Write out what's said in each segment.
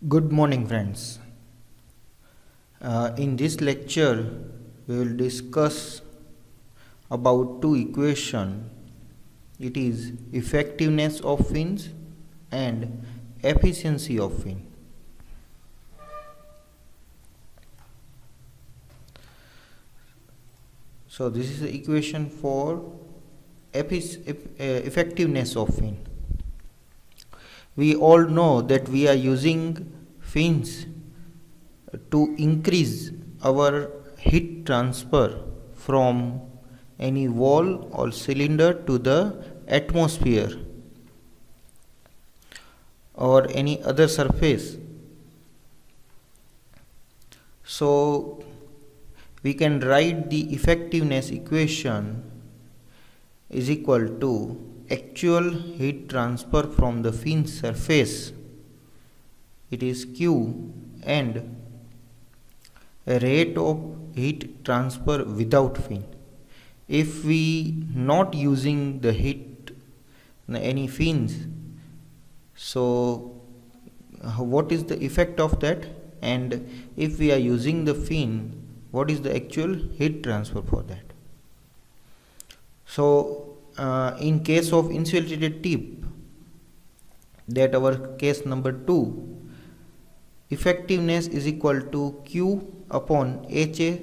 Good morning, friends. In this lecture, we will discuss about two equations. It is effectiveness of fins and efficiency of fin. So this is the equation for effectiveness of fin. We all know that we are using fins to increase our heat transfer from any wall or cylinder to the atmosphere or any other surface. So we can write the effectiveness equation is equal to actual heat transfer from the fin surface, it is Q, and a rate of heat transfer without fin. If we not using the heat any fins, so what is the effect of that? And if we are using the fin, what is the actual heat transfer for that? So in case of insulated tip, that our case number 2, effectiveness is equal to Q upon HA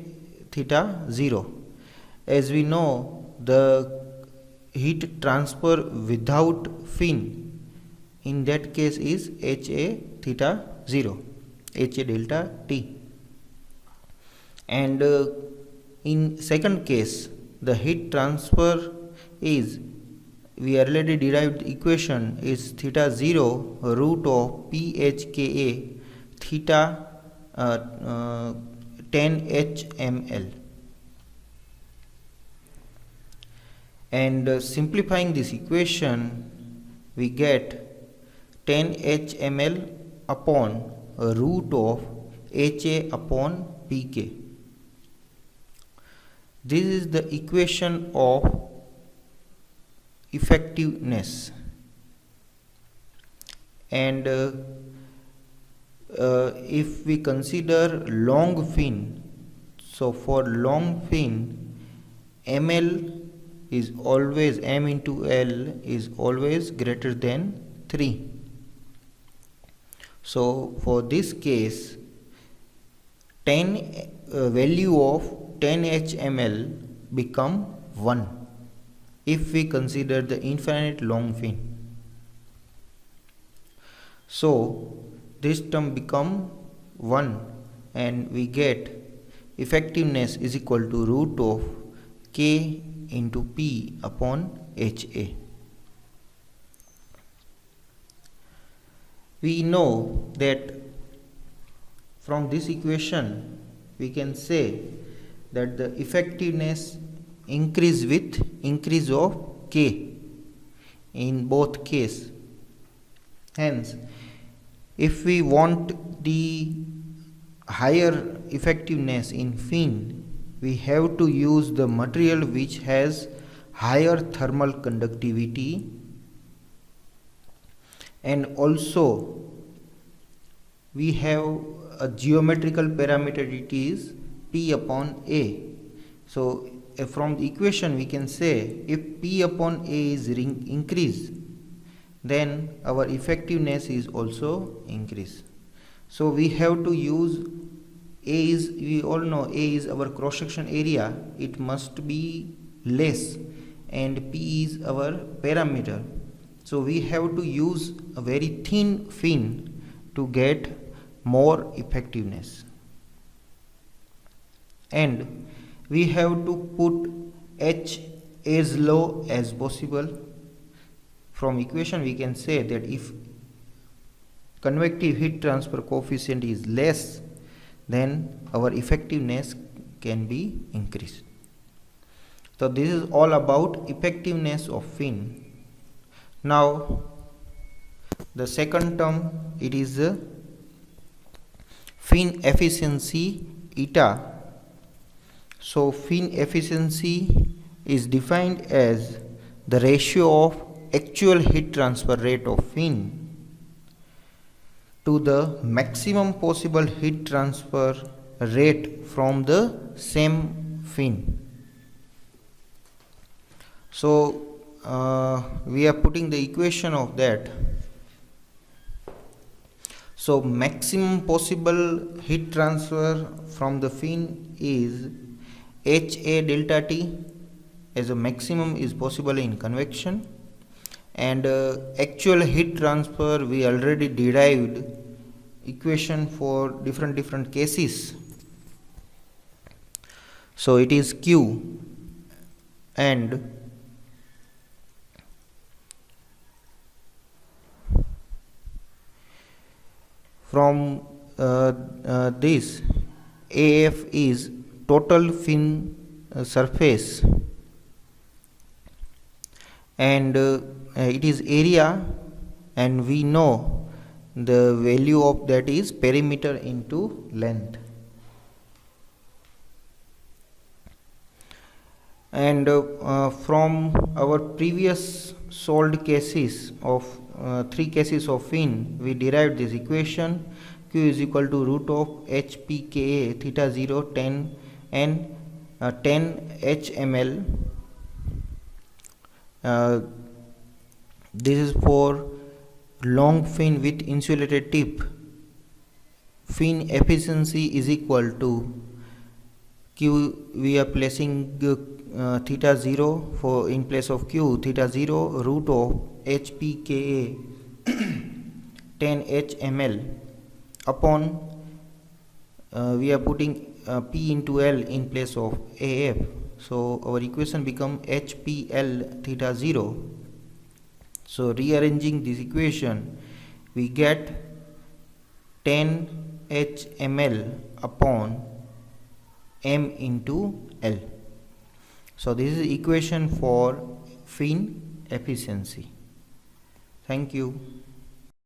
theta 0. As we know, the heat transfer without fin in that case is HA theta 0, HA delta T. And in second case, the heat transfer is, we already derived the equation, is theta 0 root of PHKA theta 10 HML. And simplifying this equation, we get 10 HML upon root of HA upon PK. This is the equation of effectiveness. And if we consider long fin, so for long fin, ml is always, m into l is always greater than 3. So for this case, 10 value of 10 HML become 1 if we consider the infinite long fin. So this term become 1 and we get effectiveness is equal to root of K into P upon HA. We know that from this equation we can say that the effectiveness increase with increase of K in both case. Hence, if we want the higher effectiveness in fin, we have to use the material which has higher thermal conductivity, and also we have a geometrical parameter, it is P upon A. So from the equation we can say if P upon A is increased, then our effectiveness is also increased. So we have to use A is, we all know A is our cross section area, it must be less, and P is our parameter. So we have to use a very thin fin to get more effectiveness. And we have to put H as low as possible. From equation we can say that if convective heat transfer coefficient is less, then our effectiveness can be increased. So this is all about effectiveness of fin. Now the second term, it is fin efficiency eta. So fin efficiency is defined as the ratio of actual heat transfer rate of fin to the maximum possible heat transfer rate from the same fin. So we are putting the equation of that. So maximum possible heat transfer from the fin is HA delta T, as a maximum is possible in convection, and actual heat transfer we already derived equation for different cases. So it is Q, and from this, AF is total fin surface, and it is area, and we know the value of that is perimeter into length. And from our previous solved cases of 3 cases of fin, we derived this equation: Q is equal to root of HPKA theta 0 10 n 10 HML. This is for long fin with insulated tip. Fin efficiency is equal to Q, we are placing theta 0 for in place of Q, theta 0 root of HPKA 10 HML upon we are putting P into L in place of AF. So our equation become HPL theta 0. So rearranging this equation, we get 10 HML upon M into L. So this is equation for fin efficiency. Thank you.